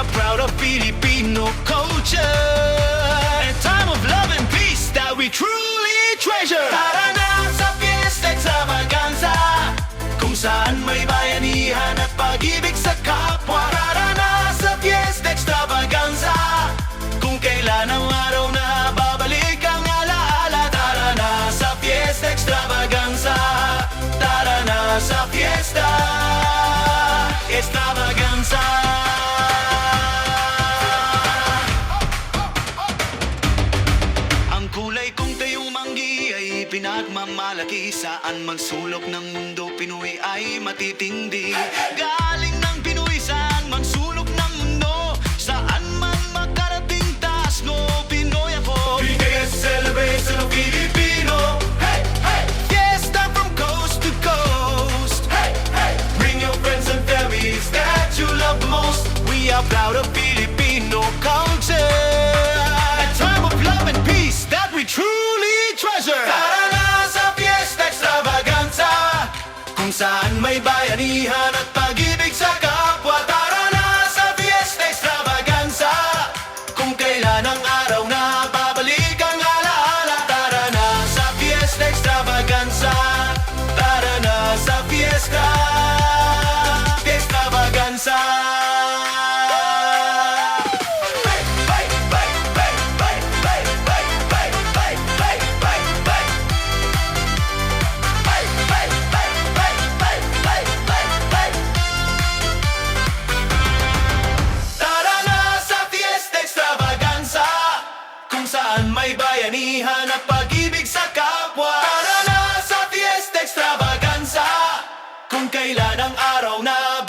are proud of Filipino culture, a time of love and peace that we truly treasure. Tara na sa Fiesta Extravaganza, kung saan may bayanihan at pag-ibig sa kapwa. Tara na sa Fiesta Extravaganza, kung kailan ang araw na babalik ang alaala. Tara na sa Fiesta Extravaganza, tara na sa Fiesta Extravaganza. Ang kulay kong tayong manggi ay pinagmamalaki. Saan man sulok ng mundo, Pinoy ay matitindi. Galing ng Pinoy, saan man sulok ng mundo, saan man makarating, taas no Pinoy ako. Biggest celebration of Filipino. Hey, hey! Fiesta from coast to coast. Hey, hey! Bring your friends and families that you love most. We are proud of Filipino culture, a time of love and peace that we truly treasure. Tara na sa Fiesta Extravaganza, kung saan may bayanihan at pag-ibig sa kapwa. Tara na sa Fiesta Extravaganza, kung kailan ang araw na babalik ang alaala. Tara na sa Fiesta Extravaganza, tara na sa Fiesta Extravaganza. Saan may bayanihan at pag-ibig sa kapwa. Tara na sa Fiesta Extravaganza, kung kailan ang araw na